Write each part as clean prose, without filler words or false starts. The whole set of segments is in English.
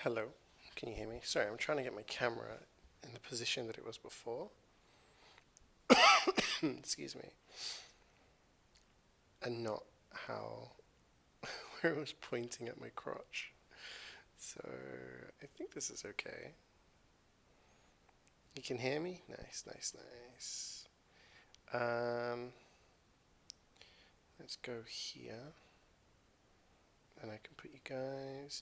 Hello, can you hear me? Sorry, I'm trying to get my camera in the position that it was before. Excuse me. And not how where it was pointing at my crotch. So I think this is okay. You can hear me? Nice, nice, nice. Let's go here. And I can put you guys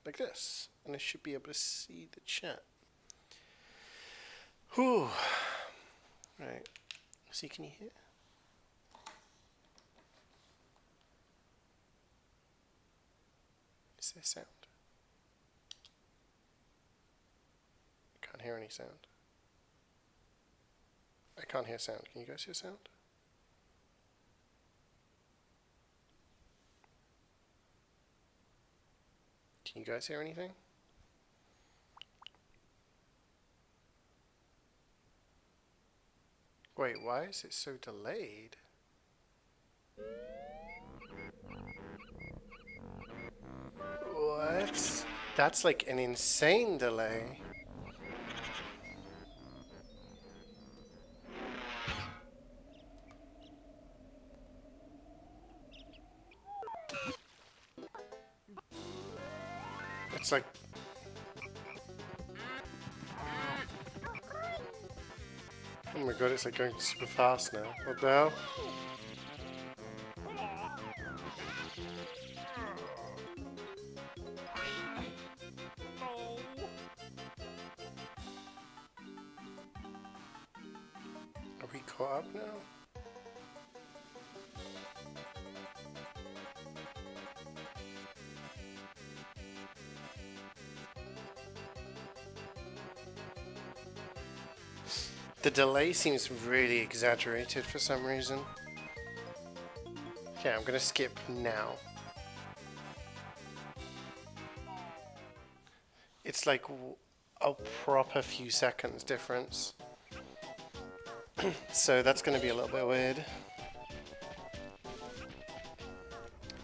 like this. And I should be able to see the chat. Whew. Right. See, can you hear? Is there sound? I can't hear any sound. I can't hear sound. Can you guys hear sound? Can you guys hear anything? Wait, why is it so delayed? What? That's like an insane delay. It's like... Oh my god, it's like going super fast now. What the hell? Are we caught up now? The delay seems really exaggerated for some reason. Okay, I'm gonna skip now. It's like a proper few seconds difference. So that's gonna be a little bit weird.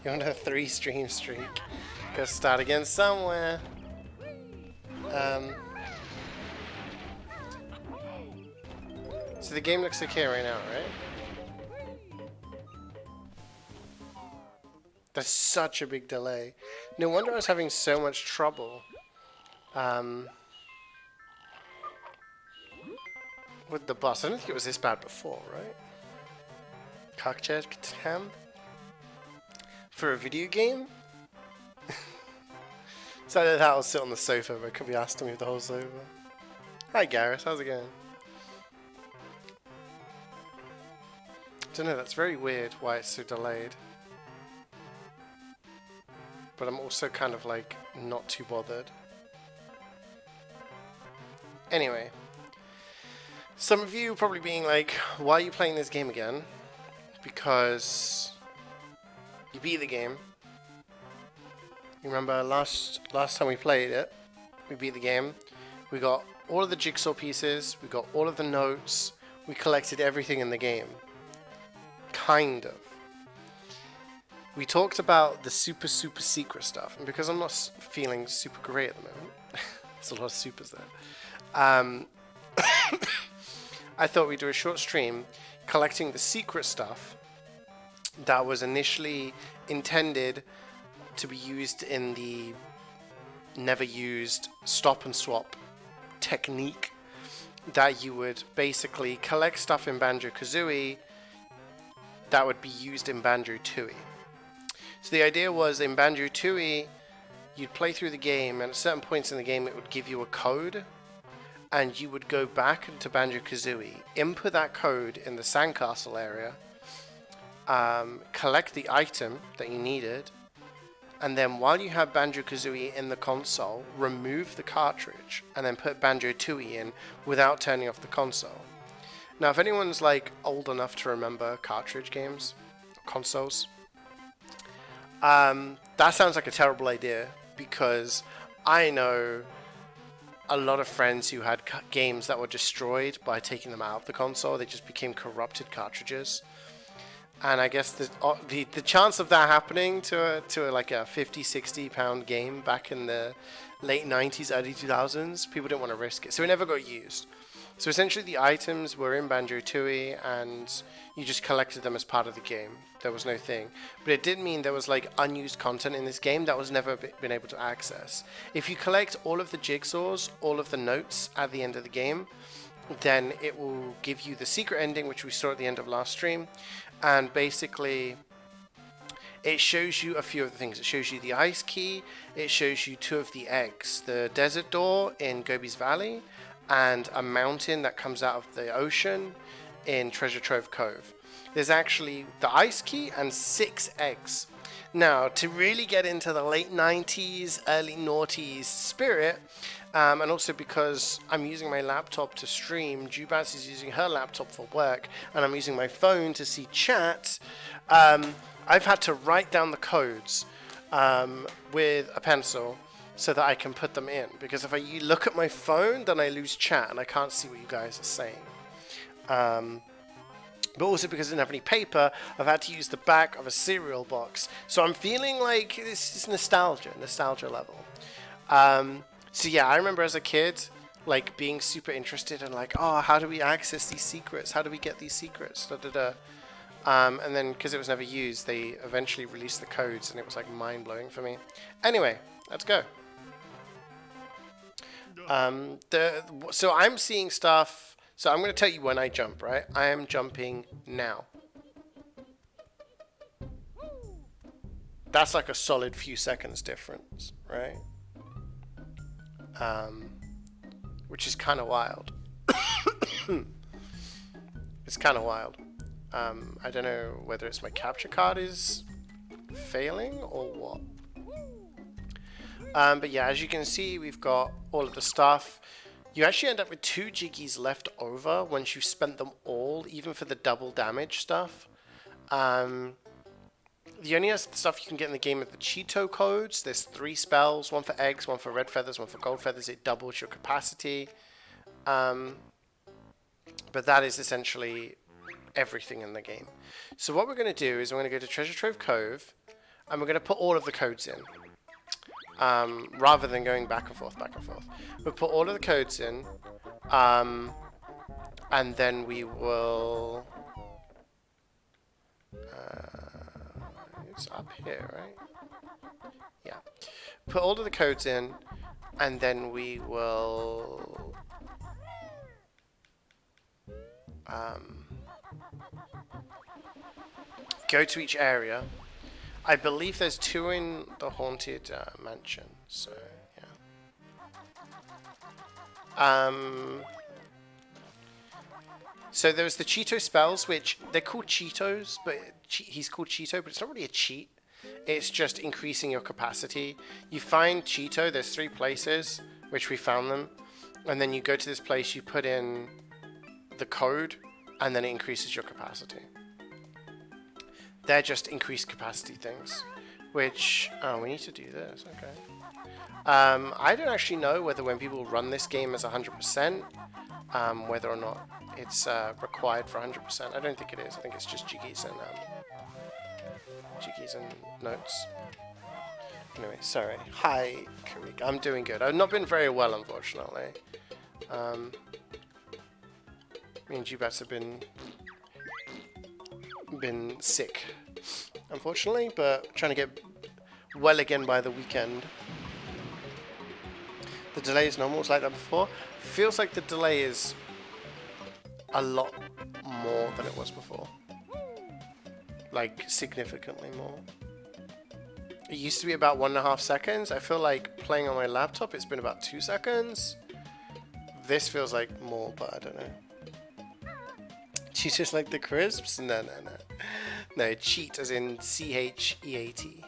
You're on a 3-stream streak. Gotta start again somewhere. So the game looks okay right now, right? That's such a big delay. No wonder I was having so much trouble with the boss. I don't think it was this bad before, right? Cockchair cam? For a video game? So that I'll sit on the sofa, but could be asked to move the whole sofa. Hi Gareth, how's it going? I don't know, that's very weird why it's so delayed. But I'm also kind of like not too bothered. Anyway, some of you probably being like, why are you playing this game again? Because you beat the game. You remember last time we played it, we beat the game. We got all of the jigsaw pieces, we got all of the notes, we collected everything in the game. Kind of. We talked about the super secret stuff, and because I'm not feeling super great at the moment, there's a lot of supers there. I thought we'd do a short stream collecting the secret stuff that was initially intended to be used in the never used stop and swap technique, that you would basically collect stuff in Banjo-Kazooie that would be used in Banjo-Tooie. So the idea was in Banjo-Tooie, you'd play through the game, and at certain points in the game it would give you a code, and you would go back into Banjo-Kazooie, input that code in the sandcastle area, collect the item that you needed, and then while you have Banjo-Kazooie in the console, remove the cartridge, and then put Banjo-Tooie in without turning off the console. Now, if anyone's like old enough to remember cartridge games, consoles, that sounds like a terrible idea, because I know a lot of friends who had games that were destroyed by taking them out of the console. They just became corrupted cartridges. And I guess the chance of that happening to like a 50-60 pound game back in the late 90s, early 2000s. People didn't want to risk it, so it never got used. So essentially the items were in Banjo-Tooie and you just collected them as part of the game. There was no thing. But it did mean there was like unused content in this game that was never been able to access. If you collect all of the jigsaws, all of the notes at the end of the game, then it will give you the secret ending, which we saw at the end of last stream. And basically it shows you a few of the things. It shows you the ice key, it shows you 2 of the eggs, the desert door in Gobi's Valley, and a mountain that comes out of the ocean in Treasure Trove Cove. There's actually the ice key and 6 eggs. Now, to really get into the late 90s, early noughties spirit, and also because I'm using my laptop to stream, Jubats is using her laptop for work, and I'm using my phone to see chat, I've had to write down the codes with a pencil so that I can put them in. Because if I look at my phone, then I lose chat and I can't see what you guys are saying. But also because I didn't have any paper, I've had to use the back of a cereal box. So I'm feeling like this is nostalgia level. So yeah, I remember as a kid, like being super interested in like, oh, how do we access these secrets? How do we get these secrets? Da, da, da. And then because it was never used, they eventually released the codes and it was like mind-blowing for me. Anyway, let's go. So I'm seeing stuff. So I'm going to tell you when I jump, right? I am jumping now. That's like a solid few seconds difference, right? Which is kind of wild. It's kind of wild. I don't know whether it's my capture card is failing or what. But yeah, as you can see, we've got all of the stuff. You actually end up with 2 jiggies left over once you've spent them all, even for the double damage stuff. The only other stuff you can get in the game are the Cheeto codes. There's 3 spells, 1 for eggs, 1 for red feathers, 1 for gold feathers. It doubles your capacity. But that is essentially everything in the game. So what we're going to do is we're going to go to Treasure Trove Cove, and we're going to put all of the codes in. Rather than going back and forth. We'll put all of the codes in, and then we will... it's up here, right? Yeah. Put all of the codes in, and then we will... go to each area. I believe there's 2 in the Haunted Mansion, so yeah. So there's the Cheeto spells, which they're called Cheetos, but he's called Cheeto, but it's not really a cheat. It's just increasing your capacity. You find Cheeto, there's 3 places, which we found them, and then you go to this place, you put in the code, and then it increases your capacity. They're just increased capacity things, which, oh, we need to do this, okay. I don't actually know whether when people run this game as 100%, whether or not it's required for 100%. I don't think it is. I think it's just jiggies and notes. Anyway, sorry. Hi, Karik. I'm doing good. I've not been very well, unfortunately. Me and Jubats have been sick, unfortunately, but trying to get well again by the weekend. The delay is normal, it's like that before. Feels like the delay is a lot more than it was before. Like, significantly more. It used to be about 1.5 seconds. I feel like playing on my laptop, it's been about 2 seconds. This feels like more, but I don't know. Cheat just like the crisps? No. No, cheat as in C-H-E-A-T.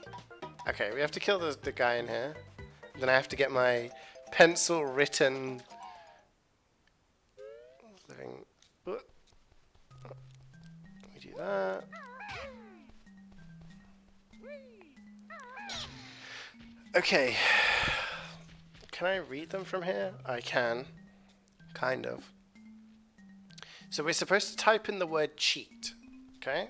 Okay, we have to kill the guy in here. Then I have to get my pencil written... living... Let me do that. Okay. Can I read them from here? I can. Kind of. So we're supposed to type in the word cheat, okay?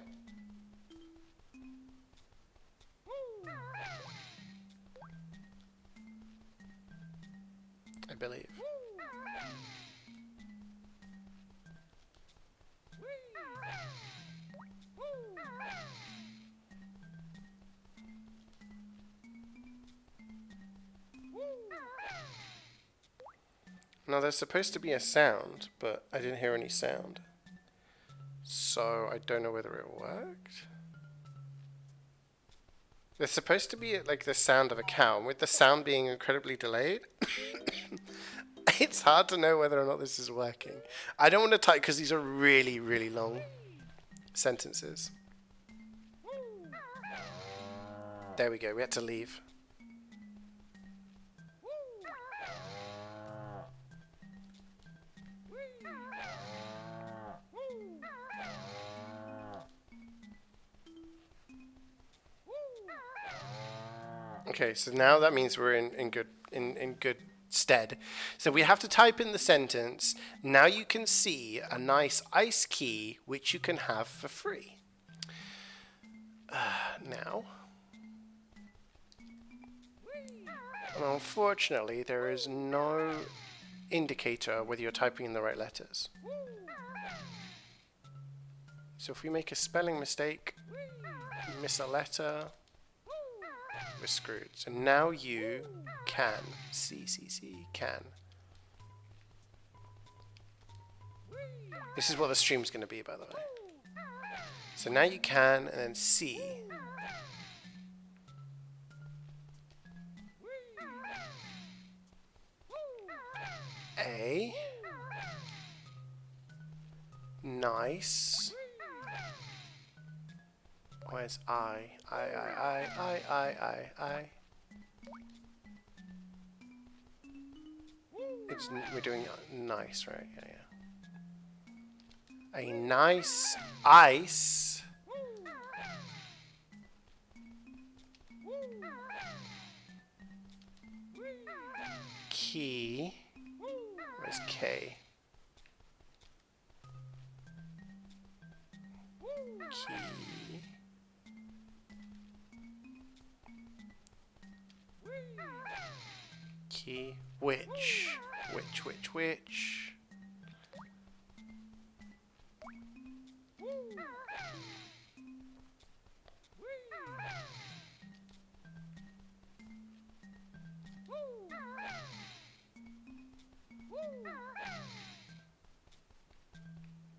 Now there's supposed to be a sound, but I didn't hear any sound. So I don't know whether it worked. There's supposed to be like the sound of a cow, and with the sound being incredibly delayed, it's hard to know whether or not this is working. I don't want to type because these are really, really long sentences. There we go, we had to leave. Okay, so now that means we're in good stead. So we have to type in the sentence. Now you can see a nice ice key which you can have for free. Now, unfortunately, there is no indicator whether you're typing in the right letters. So if we make a spelling mistake, miss a letter, we're screwed. So now you can. can. This is what the stream's going to be, by the way. So now you can, and then C. A. Nice. Where's I? I. We're doing nice, right? Yeah. A nice ice. Key. Where's K? Key. Key. Which?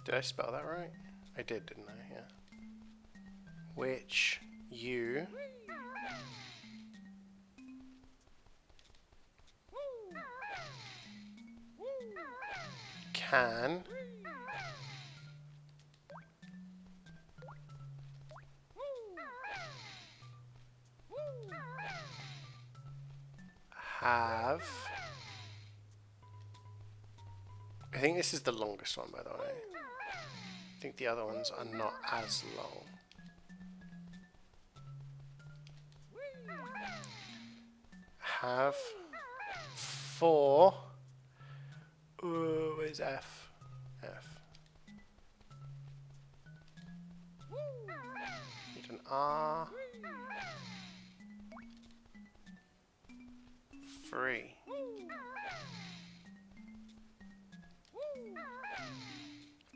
Did I spell that right? I did, didn't I? Yeah. Which you can have. I think this is the longest one, by the way. I think the other ones are not as long. Have for. Where's F? F. Need an R. Free.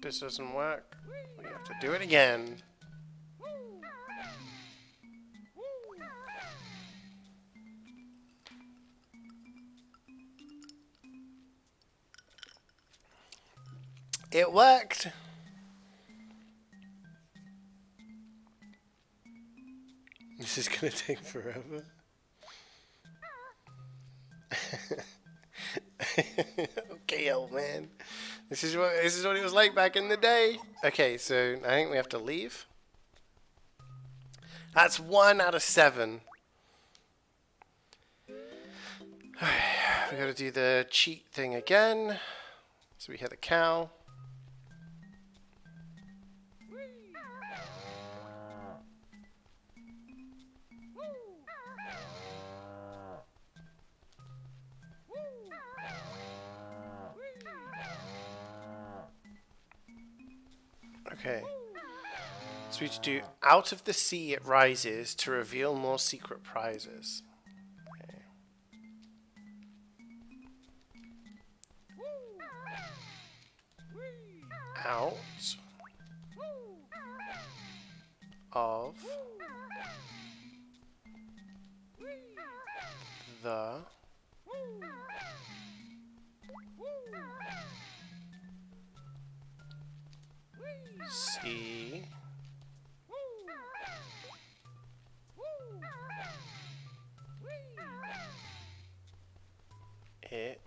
This doesn't work. We have to do it again. It worked. This is gonna take forever. Okay, old man. This is what it was like back in the day. Okay, so I think we have to leave. That's 1 out of 7. We gotta do the cheat thing again. So we hit the cow. Okay. So we have to do out of the sea it rises to reveal more secret prizes. Okay. Out of the C. It.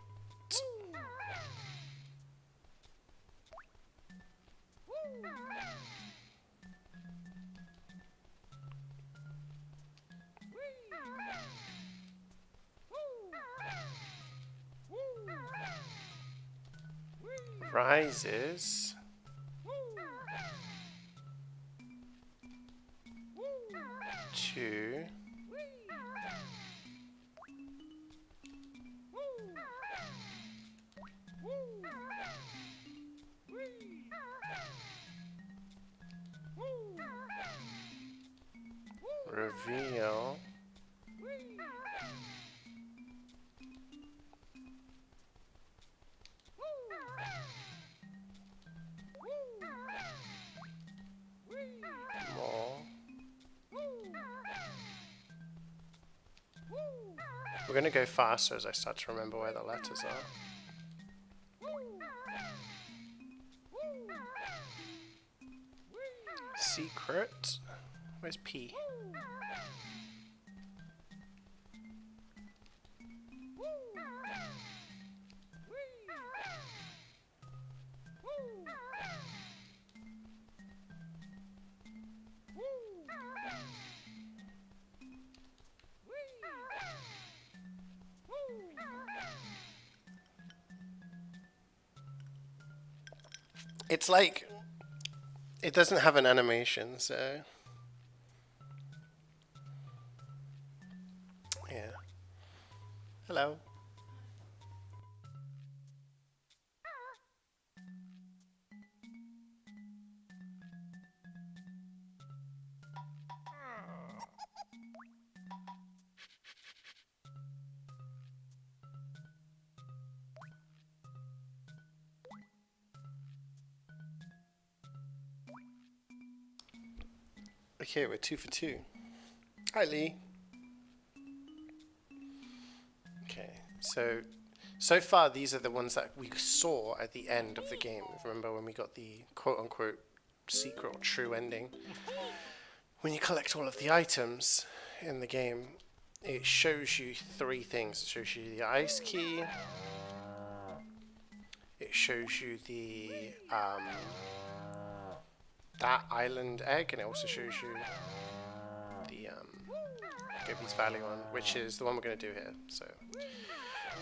Rises. To. Reveal. More. We're going to go faster as I start to remember where the letters are. Secret. Where's P? It's like, it doesn't have an animation, so yeah. Hello. Okay, we're 2 for 2. Hi, Lee. Okay, so far these are the ones that we saw at the end of the game. Remember when we got the quote-unquote secret or true ending? When you collect all of the items in the game, it shows you 3 things. It shows you the ice key, it shows you the that island egg, and it also shows you the Gobi's Valley one, which is the one we're going to do here. So,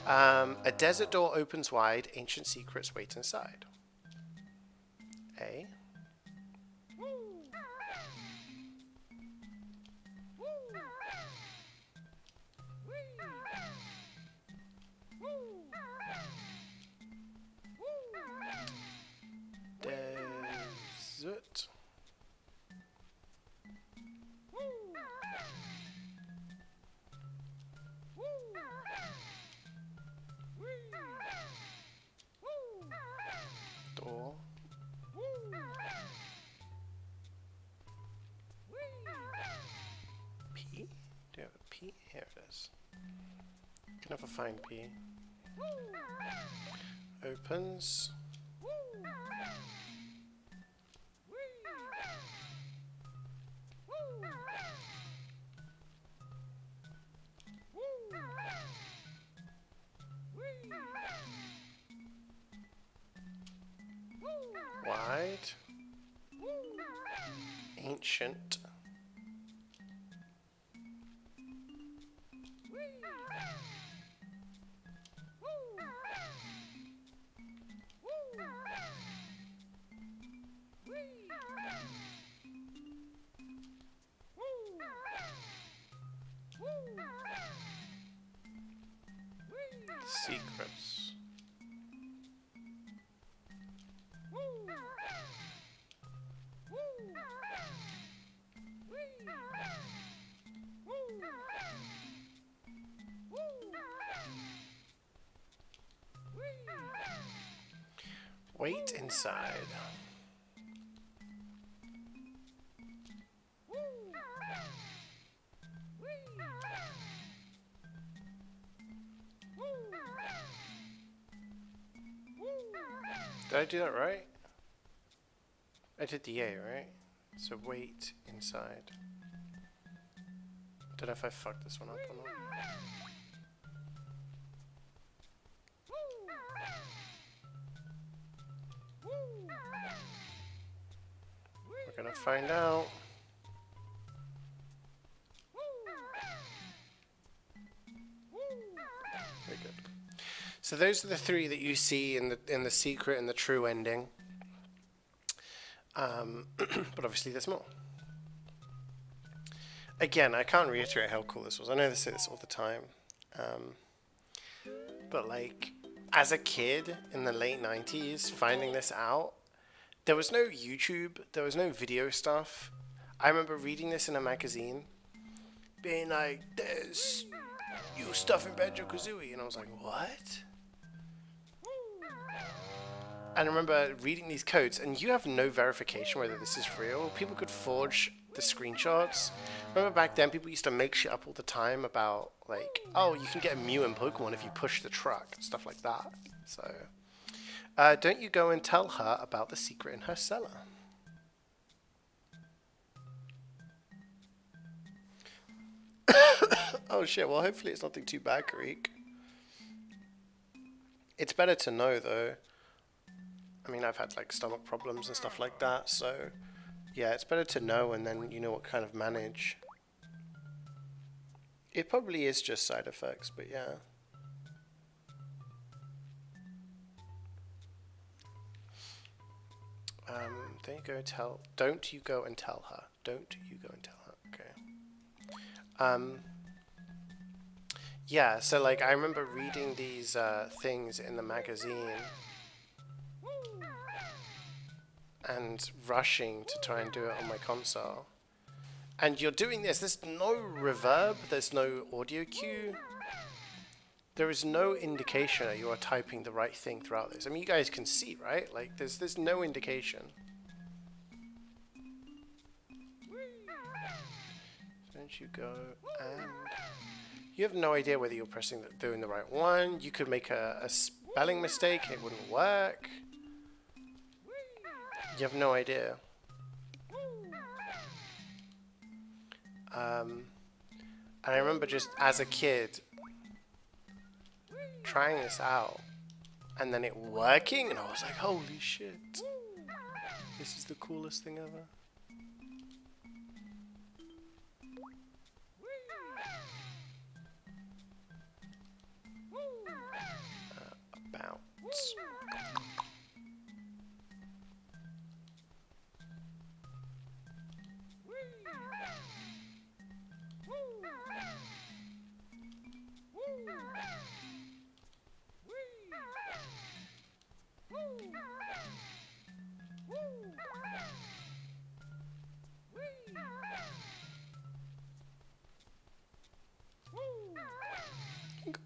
a desert door opens wide, ancient secrets wait inside. A. Desert. Door. P? Do you have a P? Here it is. Can never find P. Opens. Wide. Ancient. Secrets. Wait inside. Did I do that right? I did the A, right? So wait inside. Don't know if I fucked this one up or not. We're gonna find out. Very good. So those are the three that you see in the secret and the true ending. But obviously there's more. Again, I can't reiterate how cool this was. I know they say this all the time. But like, as a kid in the late 90s, finding this out, there was no YouTube, there was no video stuff. I remember reading this in a magazine, being like, there's new stuff in Banjo-Kazooie. And I was like, what? And I remember reading these codes, and you have no verification whether this is real. People could forge the screenshots. Remember back then, people used to make shit up all the time about, like, oh, you can get a Mew in Pokemon if you push the truck, and stuff like that. So, don't you go and tell her about the secret in her cellar. Oh shit, well hopefully it's nothing too bad, Greek. It's better to know, though. I mean, I've had like stomach problems and stuff like that, so yeah, it's better to know, and then you know what kind of manage. It probably is just side effects, but yeah. Don't you go and tell her. Don't you go and tell her. Okay. Yeah, so like I remember reading these things in the magazine and rushing to try and do it on my console. And you're doing this, there's no reverb, there's no audio cue. There is no indication that you are typing the right thing throughout this. I mean, you guys can see, right? Like, there's no indication. Don't you go and... You have no idea whether you're doing the right one. You could make a spelling mistake and it wouldn't work. You have no idea. And I remember just as a kid trying this out and then it working, and I was like, holy shit, this is the coolest thing ever. Bounce.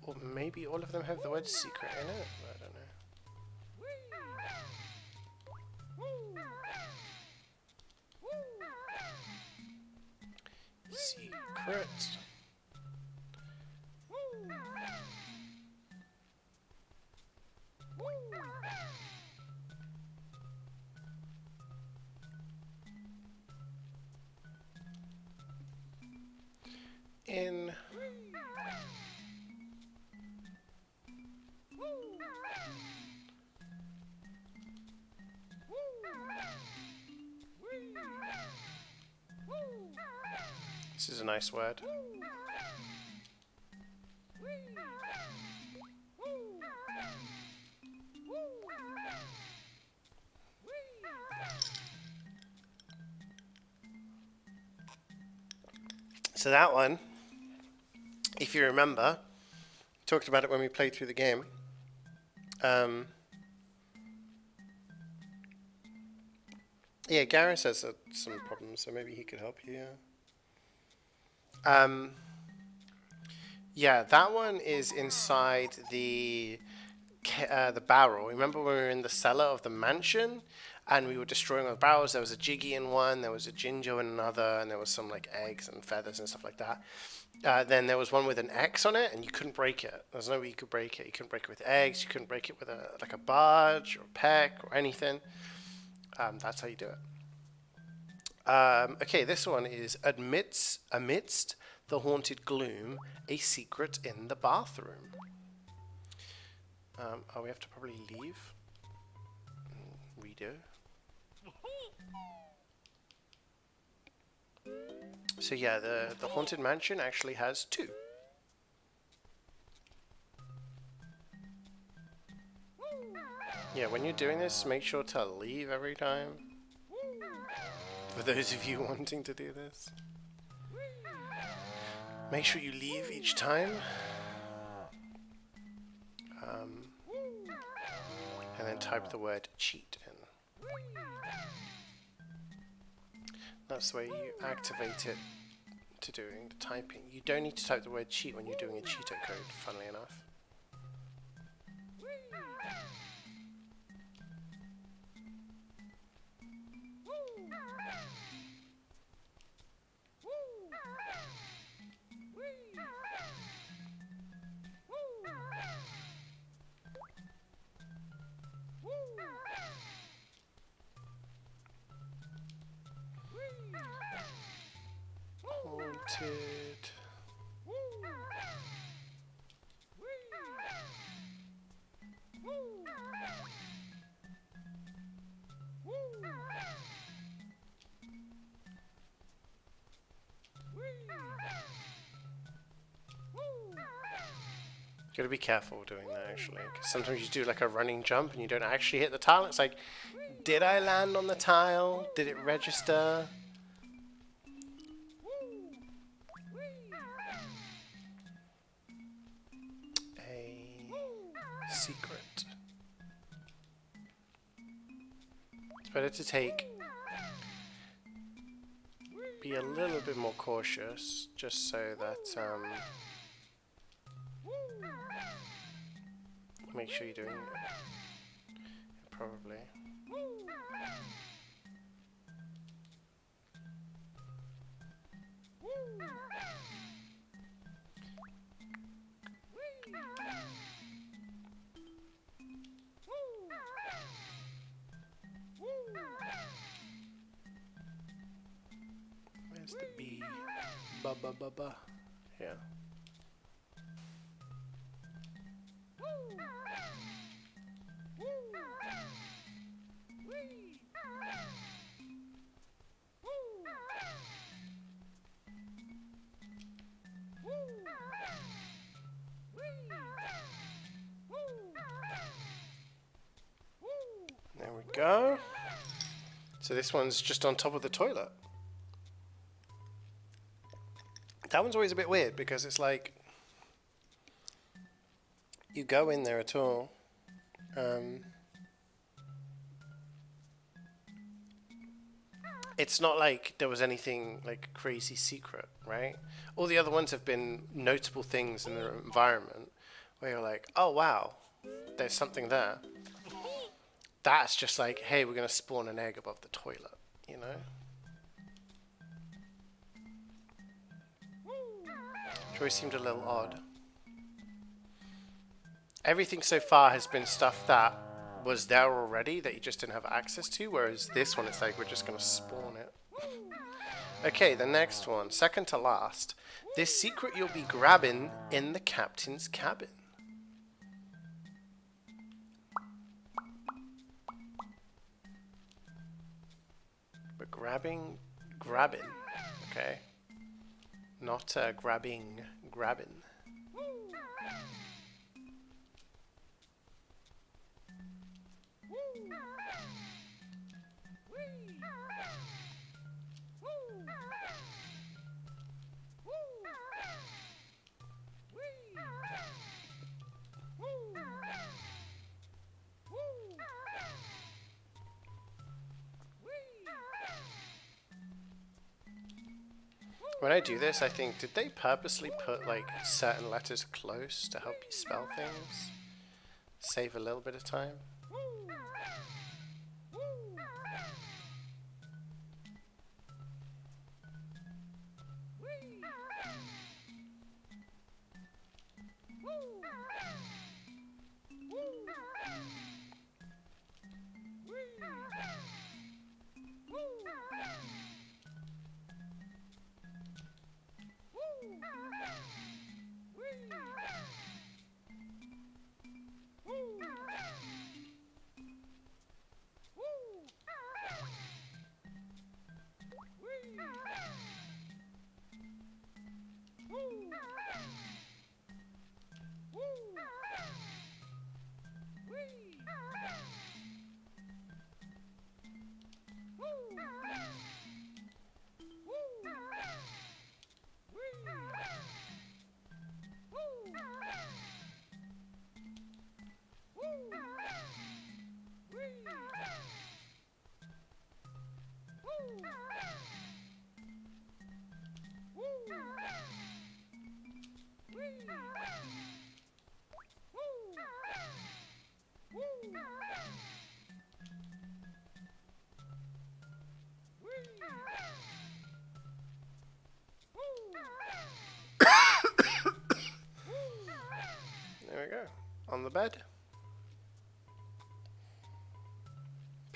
Or maybe all of them have the word secret in it. I don't know. Secret. In this is a nice word. So that one, if you remember, talked about it when we played through the game. Yeah, Gareth has some problems, so maybe he could help you. Yeah, that one is inside the barrel. Remember when we were in the cellar of the mansion and we were destroying all the barrels? There was a Jiggy in one, there was a Jinjo in another, and there was some like eggs and feathers and stuff like that. Then there was one with an X on it, and you couldn't break it. There's no way you could break it. You couldn't break it with eggs. You couldn't break it with a barge or a peck or anything. That's how you do it. Okay, this one is amidst the haunted gloom, a secret in the bathroom. Oh, we have to probably leave. Redo. So yeah, the haunted mansion actually has two. Yeah, when you're doing this, make sure to leave every time. For those of you wanting to do this. Make sure you leave each time. And then type the word cheat in. That's the way you activate it to doing the typing. You don't need to type the word cheat when you're doing a Cheeto code, funnily enough. Haunted. You gotta be careful doing that actually, because sometimes you do like a running jump and you don't actually hit the tile. It's like, did I land on the tile? Did it register? A secret. It's better to be a little bit more cautious, just so that make sure you're doing it probably. Where's the B? Ba ba ba ba. Yeah. There we go. So this one's just on top of the toilet. That one's always a bit weird because it's like you go in there at all. It's not like there was anything like crazy secret, right? All the other ones have been notable things in the environment where you're like, oh wow, there's something there. That's just like, hey, we're gonna spawn an egg above the toilet, you know? Which always seemed a little odd. Everything so far has been stuff that was there already that you just didn't have access to, whereas this one, it's like we're just gonna spawn it. Okay, the next one, second to last. This secret you'll be grabbing in the captain's cabin. We're grabbing, okay? Not grabbing. When I do this, I think, did they purposely put like certain letters close to help you spell things? Save a little bit of time?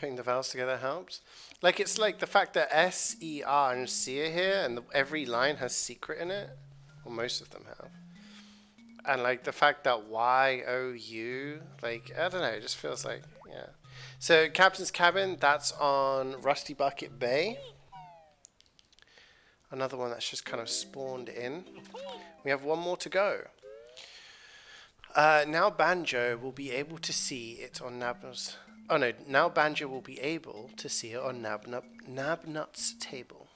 Putting the vowels together helps. Like, it's like the fact that S, E, R, and C are here, and every line has secret in it. Well, most of them have. And like the fact that Y, O, U, like, I don't know, it just feels like, yeah. So Captain's Cabin, that's on Rusty Bucket Bay. Another one that's just kind of spawned in. We have one more to go. Now Banjo will be able to see it on Nabnut's... Oh no, now Banjo will be able to see it on Nabnut's table.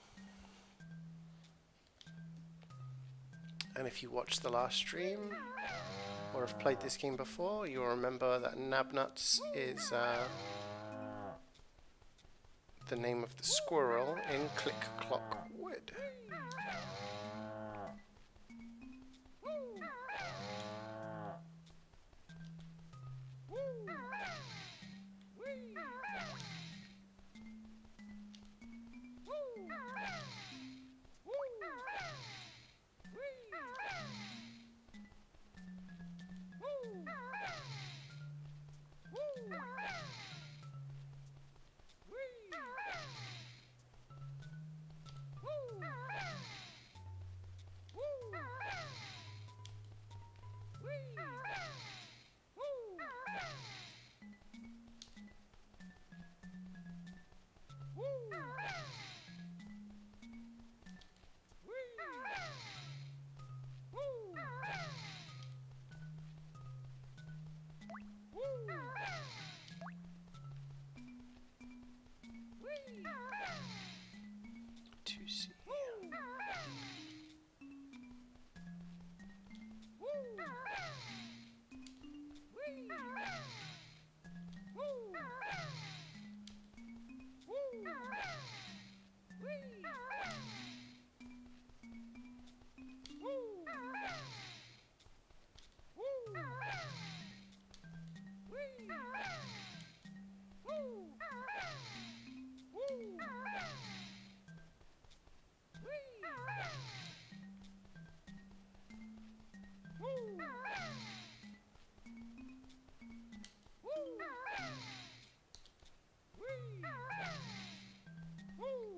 And if you watched the last stream, or have played this game before, you'll remember that Nabnuts is the name of the squirrel in Click Clock Wood.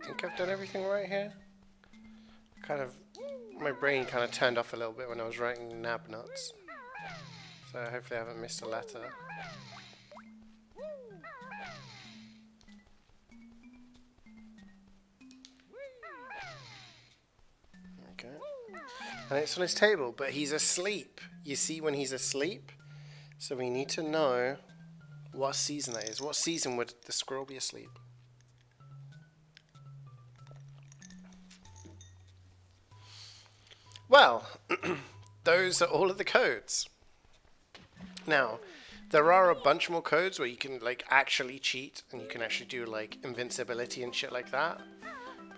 I think I've done everything right here. My brain kind of turned off a little bit when I was writing Nabnuts. So hopefully I haven't missed a letter. Okay. And it's on his table, but he's asleep. You see when he's asleep? So we need to know what season that is. What season would the squirrel be asleep? Well, those are all of the codes. Now, there are a bunch more codes where you can like actually cheat and you can actually do like invincibility and shit like that.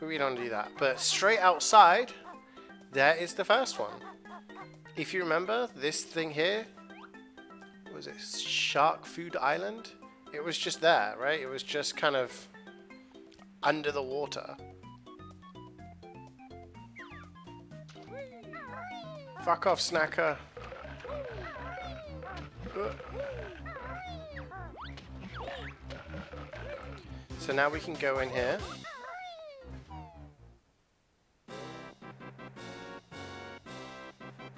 But we don't do that. But straight outside, there is the first one. If you remember, this thing here, was it Shark Food Island? It was just there, right? It was just kind of under the water. Fuck off, Snacker. So now we can go in here.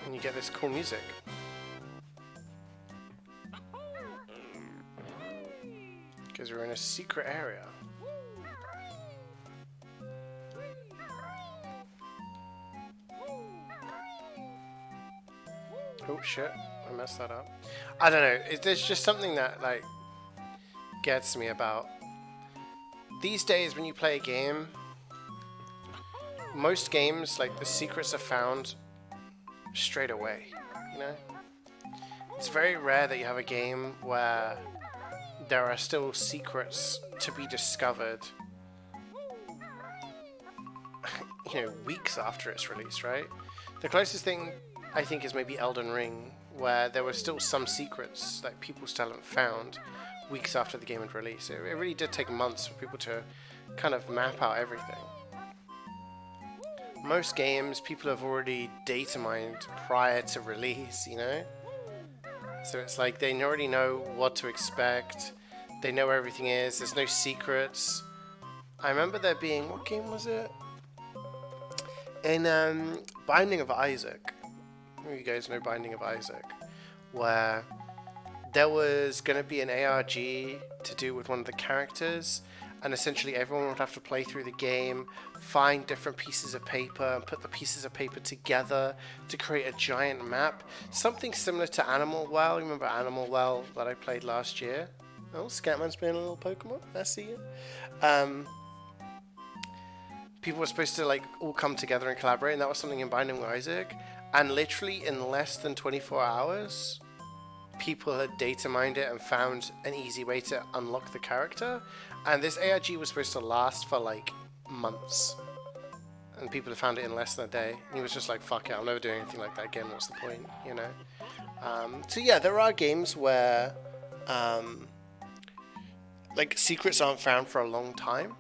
And you get this cool music. Because we're in a secret area. Oh shit, I messed that up. I don't know, there's just something that like gets me about these days when you play a game. Most games, like the secrets are found straight away, you know? It's very rare that you have a game where there are still secrets to be discovered you know, weeks after its release, right? The closest thing I think is maybe Elden Ring, where there were still some secrets that people still haven't found weeks after the game had released. It really did take months for people to kind of map out everything. Most games, people have already data mined prior to release, you know? So it's like they already know what to expect. They know where everything is. There's no secrets. I remember there being, what game was it? In Binding of Isaac. You guys know Binding of Isaac, where there was going to be an ARG to do with one of the characters, and essentially everyone would have to play through the game, find different pieces of paper, and put the pieces of paper together to create a giant map. Something similar to Animal Well. Remember Animal Well that I played last year? Oh, Scatman's playing a little Pokemon. I see you. People were supposed to like all come together and collaborate, and that was something in Binding of Isaac. And literally in less than 24 hours, people had data mined it and found an easy way to unlock the character. And this ARG was supposed to last for like months, and people had found it in less than a day. And he was just like, fuck it, I'm never doing anything like that again, what's the point, you know? So yeah, there are games where like secrets aren't found for a long time.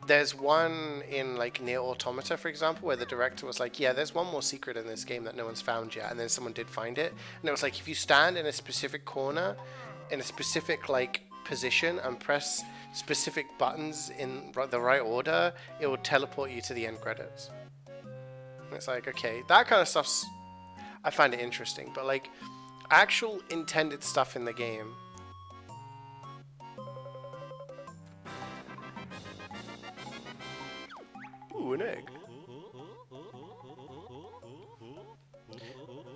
There's one in like Near Automata, for example, where the director was like, yeah, there's one more secret in this game that no one's found yet, and then someone did find it, and it was like, if you stand in a specific corner in a specific like position and press specific buttons in the right order, it will teleport you to the end credits. And it's like, okay, that kind of stuff's, I find it interesting, but like actual intended stuff in the game, ooh, an egg.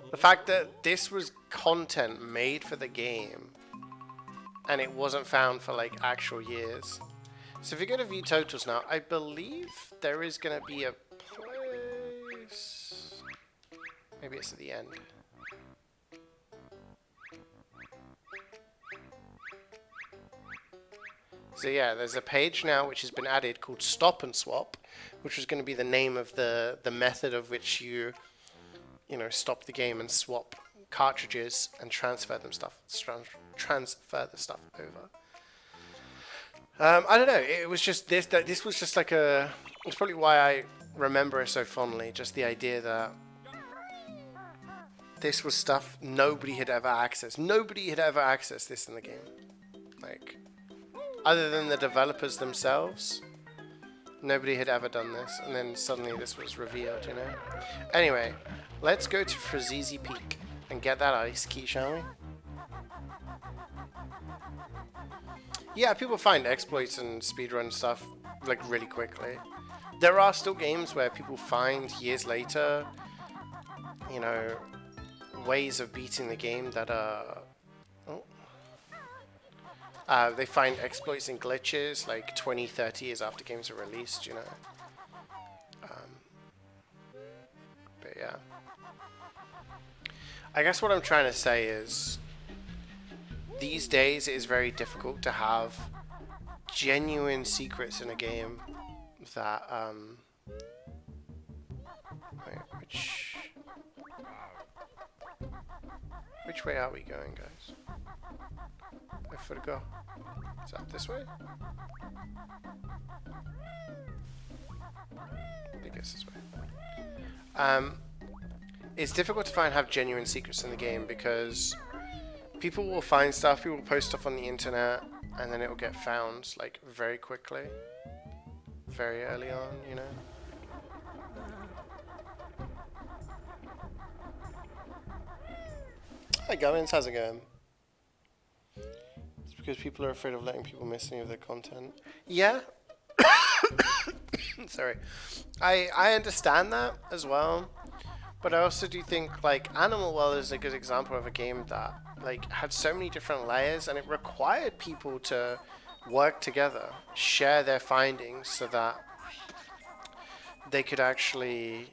The fact that this was content made for the game and it wasn't found for like actual years. So if you go to view totals now, I believe there is going to be a place. Maybe it's at the end. So yeah, there's a page now which has been added called Stop and Swap, which was going to be the name of the method of which you know, stop the game and swap cartridges and transfer them transfer the stuff over. I don't know. It was just this. This was just like a. It's probably why I remember it so fondly. Just the idea that this was stuff nobody had ever accessed. Nobody had ever accessed this in the game, like other than the developers themselves. Nobody had ever done this, and then suddenly this was revealed, you know? Anyway, let's go to Frazizi Peak and get that ice key, shall we? Yeah, people find exploits and speedrun stuff, like, really quickly. There are still games where people find, years later, you know, ways of beating the game that are... they find exploits and glitches like 20, 30 years after games are released, you know. But yeah. I guess what I'm trying to say is, these days it is very difficult to have genuine secrets in a game that, wait, which way are we going, guys? Where for to go? Is that this way? I guess this way. It's difficult to have genuine secrets in the game because people will find stuff, people will post stuff on the internet, and then it will get found like very quickly, very early on, you know. Hi Gummins, how's it going? It's because people are afraid of letting people miss any of their content. Yeah. Sorry. I understand that as well. But I also do think like Animal Well is a good example of a game that like had so many different layers, and it required people to work together, share their findings so that they could actually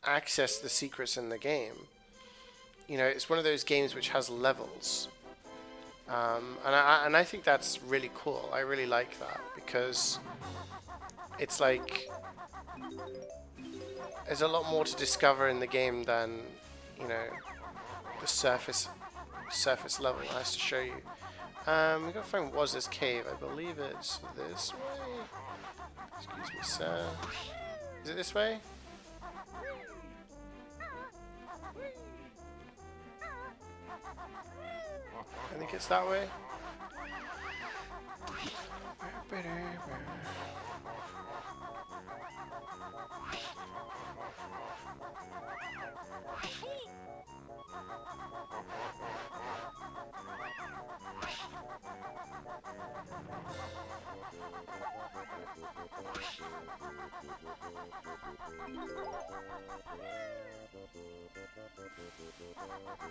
access the secrets in the game. You know, it's one of those games which has levels. And I think that's really cool. I really like that because it's like there's a lot more to discover in the game than, you know, the surface level has to show you. We gotta find what was this cave. I believe it's this way. Excuse me, sir. Is it this way? I think it's that way.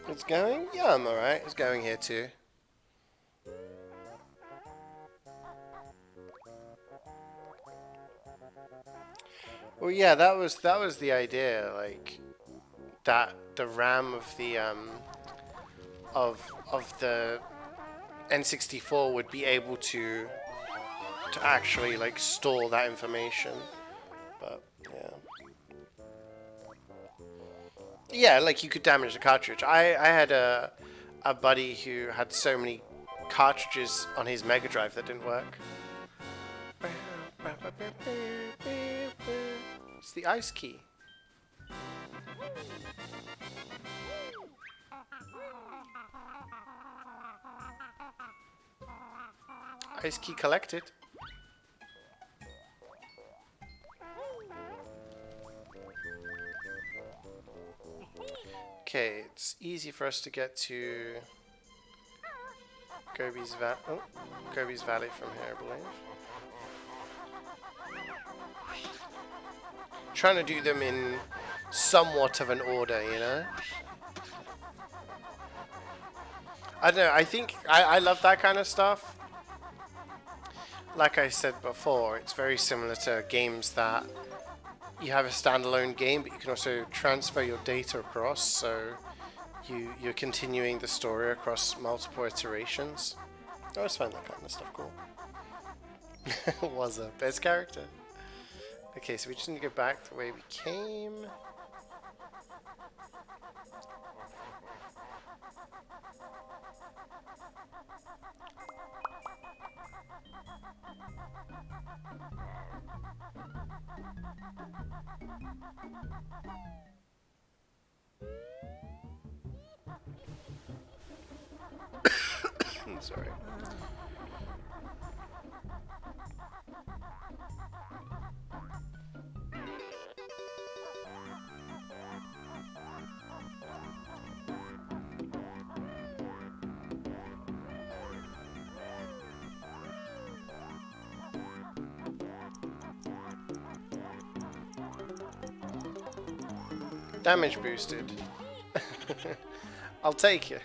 It's going? Yeah, I'm alright. It's going here too. Well, yeah, that was the idea, like that the RAM of the of the N64 would be able to actually like store that information. But yeah. Yeah, like you could damage the cartridge. I had a buddy who had so many cartridges on his Mega Drive that didn't work. It's the ice key. Ice key collected. Okay, it's easy for us to get to Gobi's Valley from here, I believe. Trying to do them in somewhat of an order, you know? I don't know, I think I love that kind of stuff. Like I said before, it's very similar to games that you have a standalone game, but you can also transfer your data across, so you're continuing the story across multiple iterations. I always find that kind of stuff cool. Was a best character. Okay, so we just need to go back the way we came. Sorry. Damage boosted. I'll take it.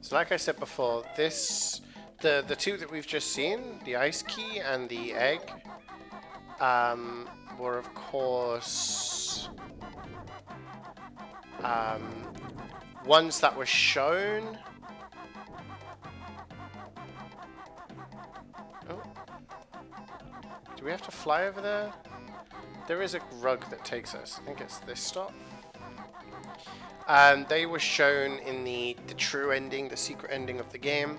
So like I said before, the two that we've just seen, the ice key and the egg, were of course ones that were shown. Oh. Do we have to fly over there? There is a rug that takes us. I think it's this stop. They were shown in the true ending, the secret ending of the game.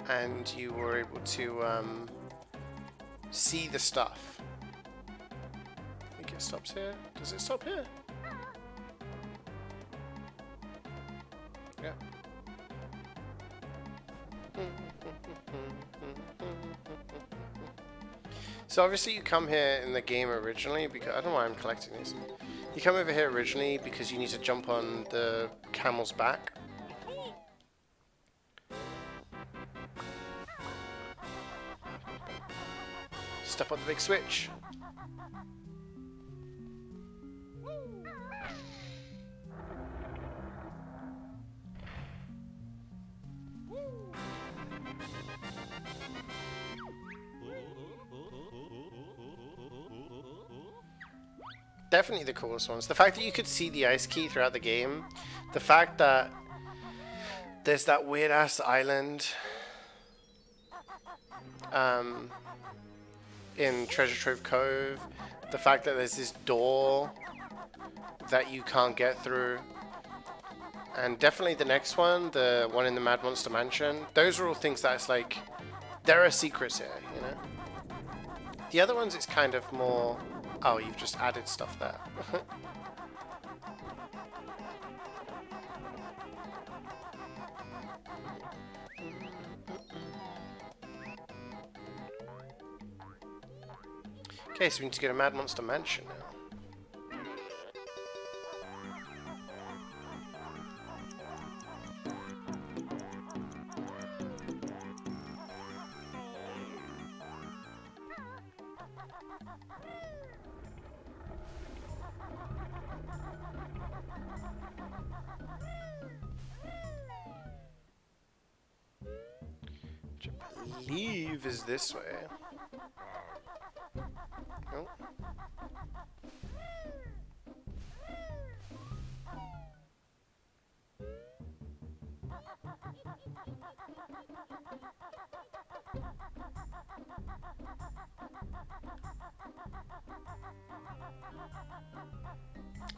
And you were able to see the stuff. I think it stops here. Does it stop here? Yeah. So obviously you come here in the game originally because I don't know why I'm collecting these. You come over here originally because you need to jump on the camel's back. Step on the big switch. Definitely the coolest ones. The fact that you could see the ice key throughout the game. The fact that there's that weird ass island in Treasure Trove Cove. The fact that there's this door that you can't get through. And definitely the next one, the one in the Mad Monster Mansion. Those are all things that it's like, there are secrets here, you know? The other ones, it's kind of more... Oh, you've just added stuff there. Okay, so we need to go to Mad Monster Mansion now. Which I believe is this way. Oh.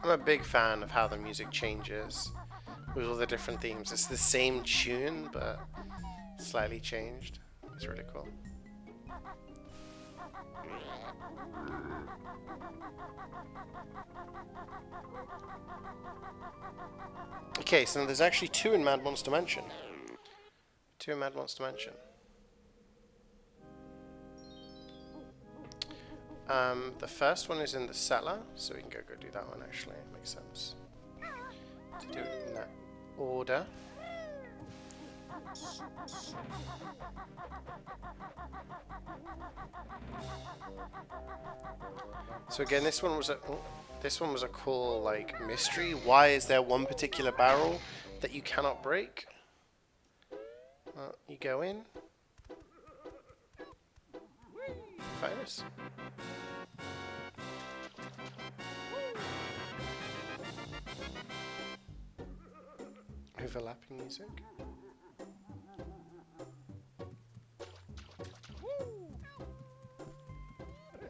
I'm a big fan of how the music changes with all the different themes. It's the same tune, but slightly changed. It's really cool. Okay, so there's actually 2 in Mad Monster Mansion. 2 in Mad Monster Mansion. The first one is in the cellar, so we can go do that one actually. It makes sense to do it in that order. So again, this one was a cool like mystery. Why is there one particular barrel that you cannot break? You go in. Famous. Overlapping music.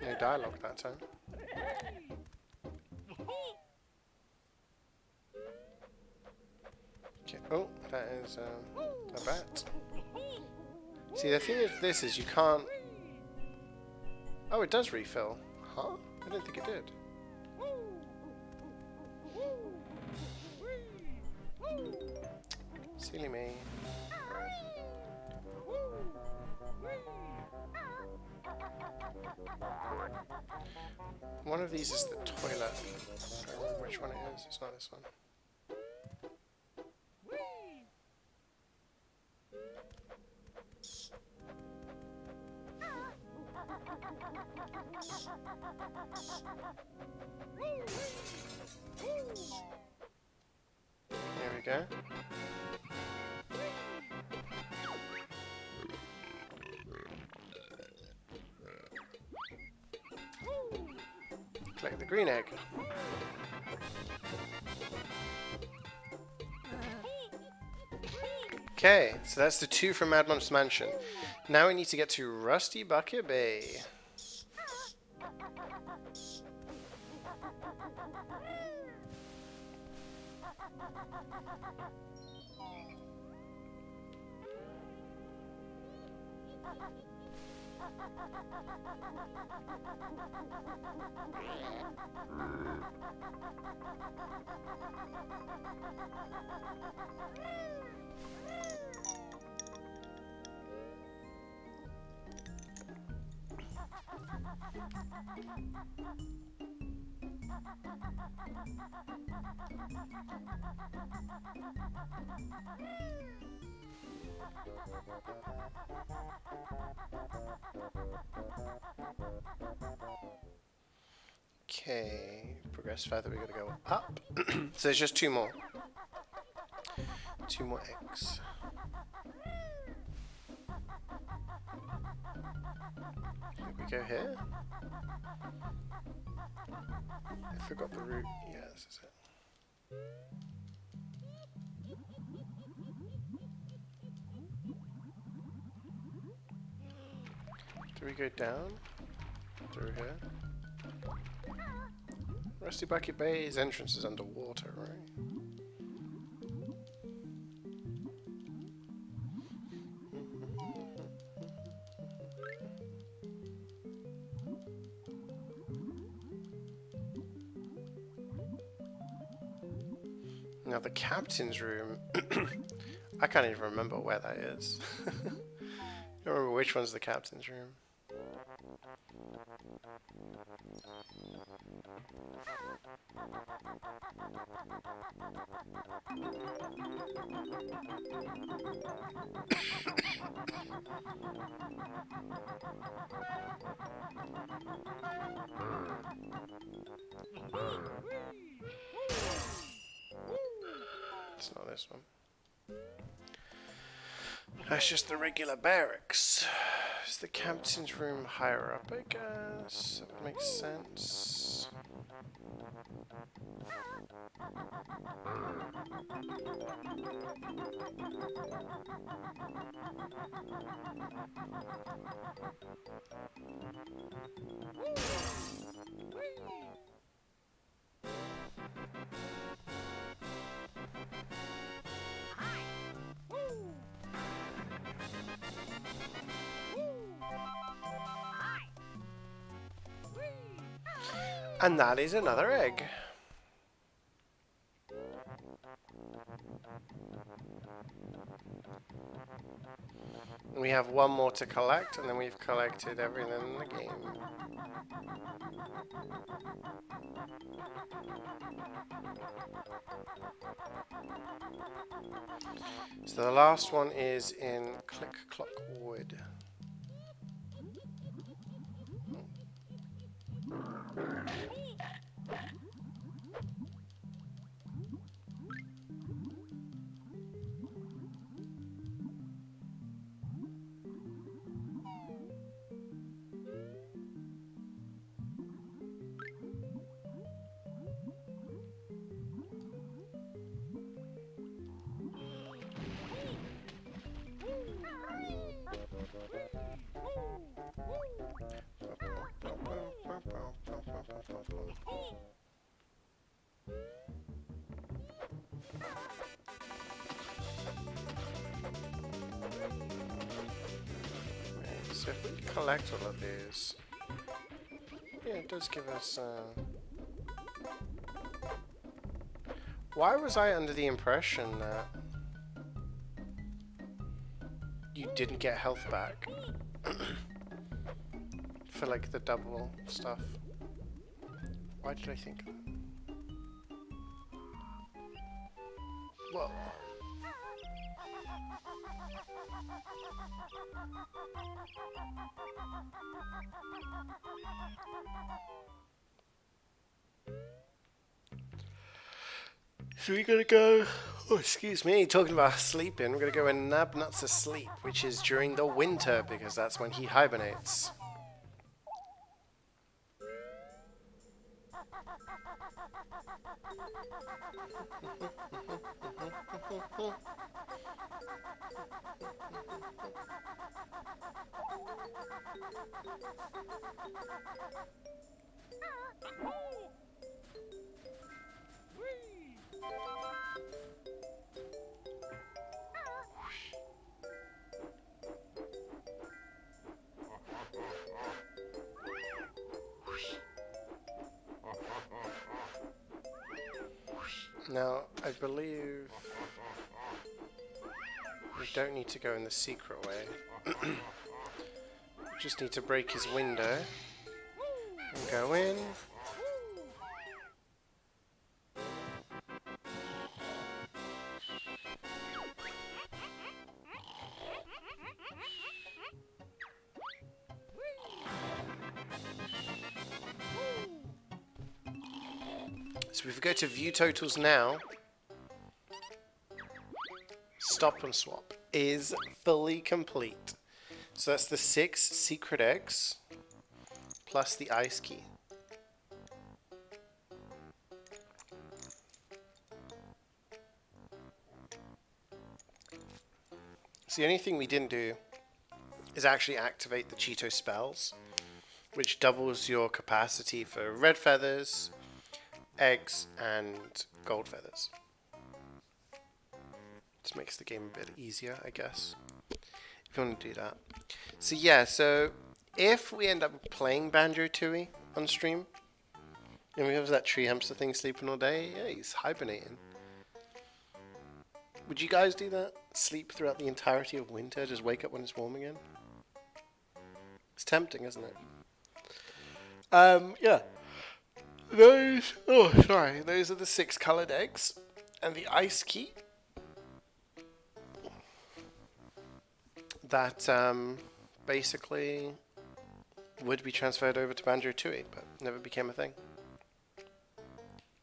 No dialogue that time. Okay. Oh, that is a bat. See, the thing with this is you can't... Oh, it does refill. Huh? I didn't think it did. Silly me. One of these is the toilet. I don't remember which one it is. It's not this one. There we go. Collect the green egg. Okay, so that's the 2 from Mad Monster Mansion. Now we need to get to Rusty Bucket Bay. Okay, progress further, we gotta go up. So there's just 2 more. 2 more eggs. Here we go here. I forgot the route. Yeah, this is it. Do we go down? Through here? Rusty Bucket Bay's entrance is underwater, right? Now the captain's room, I can't even remember where that is. I don't remember which one's the captain's room. It's not this one. That's just the regular barracks. Is the captain's room higher up, I guess? That would make sense. And that is another egg. We have one more to collect, and then we've collected everything in the game. So the last one is in Click Clock Wood. So if we collect all of these, yeah, it does give us. Why was I under the impression that you didn't get health back for like the double stuff? Why did I think that? Whoa. So we're gonna go, oh excuse me, talking about sleeping, we're gonna go and nab nuts asleep, which is during the winter because that's when he hibernates. Now, I believe we don't need to go in the secret way. We just need to break his window and go in. So if we go to view totals now, stop and swap is fully complete. So that's the 6 secret eggs plus the ice key. So the only thing we didn't do is actually activate the Cheeto spells, which doubles your capacity for red feathers, eggs, and gold feathers. This makes the game a bit easier, I guess, if you want to do that. So yeah, so if we end up playing Banjo-Tooie on stream, and we have that tree hamster thing sleeping all day, yeah, he's hibernating. Would you guys do that? Sleep throughout the entirety of winter, just wake up when it's warm again? It's tempting, isn't it? Yeah. Those are the 6 coloured eggs. And the ice key that basically would be transferred over to Banjo-Tooie, but never became a thing.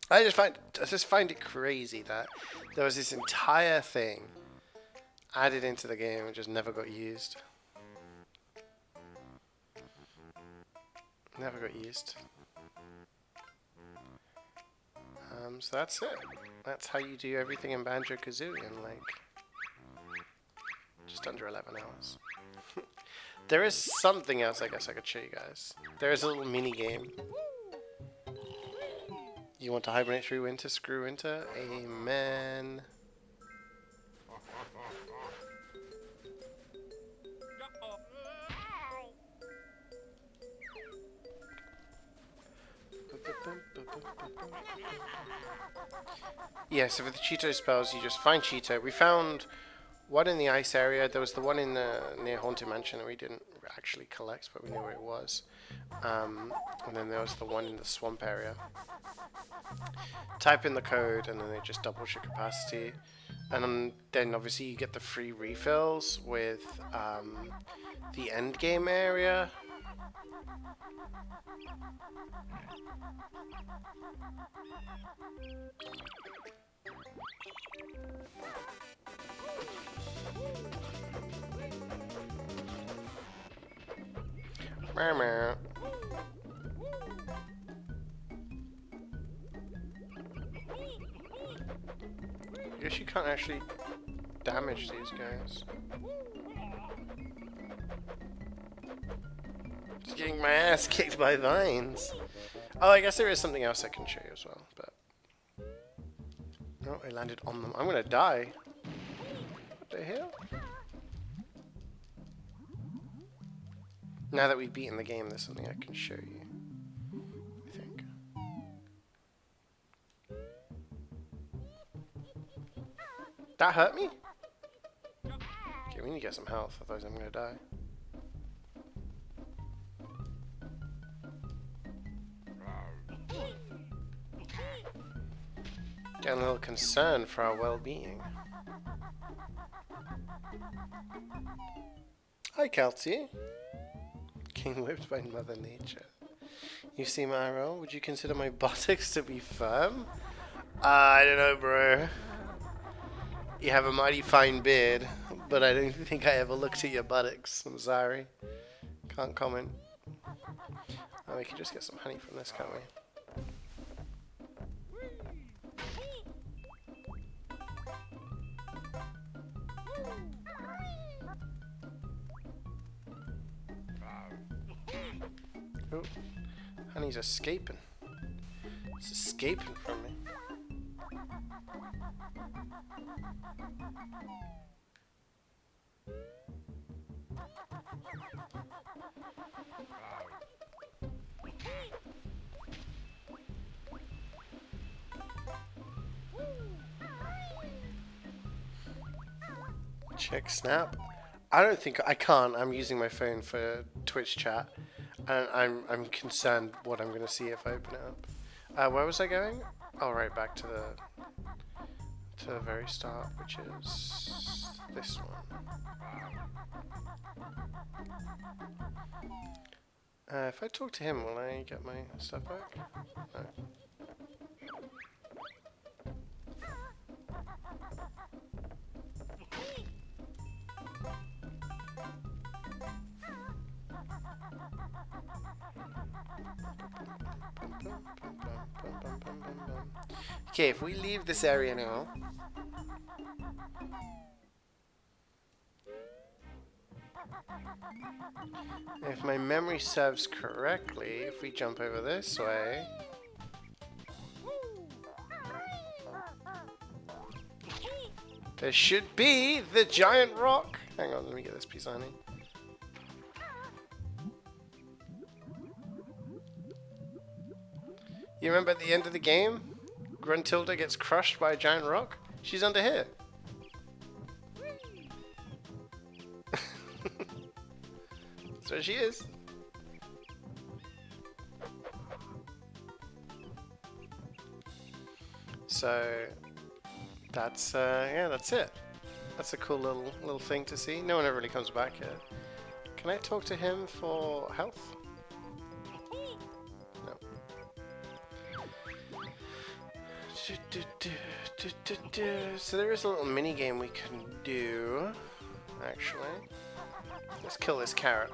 I just find it crazy that there was this entire thing added into the game and just never got used. Never got used. So that's it. That's how you do everything in Banjo-Kazooie in like just under 11 hours. There is something else I guess I could show you guys. There is a little mini game. You want to hibernate through winter, screw winter? Amen. Yeah, so for the Cheeto spells, you just find Cheeto. We found one in the ice area. There was the one in the near Haunted Mansion that we didn't actually collect, but we knew where it was. And then there was the one in the swamp area. Type in the code, and then it just doubles your capacity. And then obviously you get the free refills with the Endgame area. I guess you can't actually damage these guys. Just getting my ass kicked by vines. Oh, I guess there is something else I can show you as well, but... Oh, I landed on them. I'm gonna die. What the hell? Now that we've beaten the game, there's something I can show you. I think. That hurt me? Okay, we need to get some health, otherwise I'm gonna die. Getting a little concerned for our well-being. Hi, Kelty. Getting whipped by Mother Nature. You see my roll? Would you consider my buttocks to be firm? I don't know, bro. You have a mighty fine beard, but I don't think I ever looked at your buttocks. I'm sorry. Can't comment. Oh, we can just get some honey from this, can't we? Oh, honey's escaping. It's escaping from me. Check snap. I don't think I can't. I'm using my phone for Twitch chat. And I'm concerned what I'm going to see if I open it up. Where was I going? Oh, right back to the very start, which is this one. If I talk to him, will I get my stuff back? No. Okay, if we leave this area now, if my memory serves correctly, if we jump over this way, there should be the giant rock. Hang on, let me get this piece of honey. You remember at the end of the game, Gruntilda gets crushed by a giant rock? She's under here. There she is. So that's yeah, that's it. That's a cool little thing to see. No one ever really comes back here. Can I talk to him for health? No. So there is a little mini game we can do. Actually, let's kill this carrot.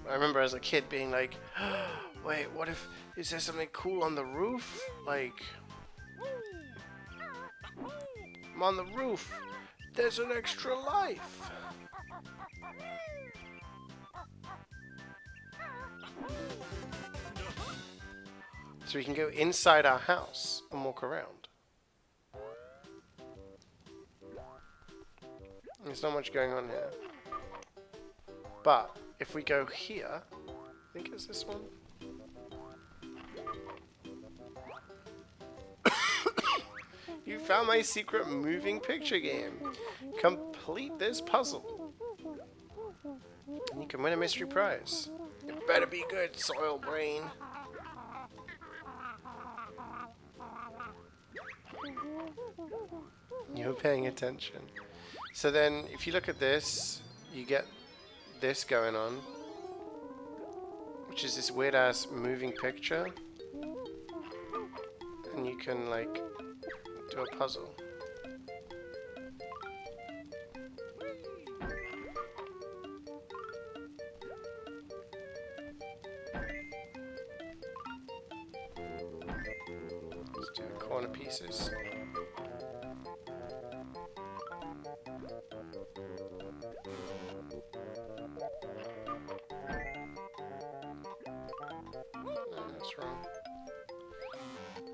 I remember as a kid being like, wait, what if, is there something cool on the roof? Like, I'm on the roof, there's an extra life. So we can go inside our house and walk around. There's not much going on here. But if we go here, I think it's this one. You found my secret moving picture game. Complete this puzzle. And you can win a mystery prize. It better be good, soil brain. You're paying attention. So then, if you look at this, you get this going on, which is this weird ass moving picture, and you can like do a puzzle. Let's do the corner pieces. That's wrong.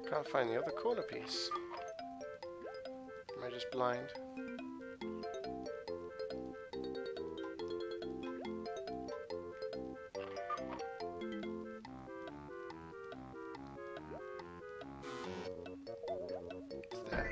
Can't find the other corner piece. Am I just blind? It's there.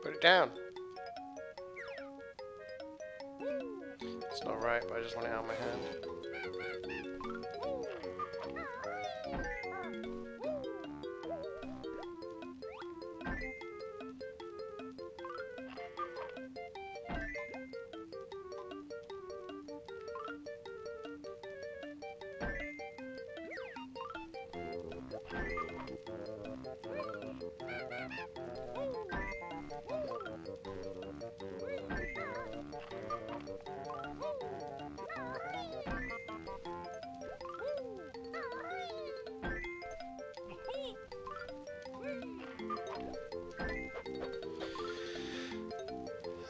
Put it down. It's not right, but I just want it out of my hand.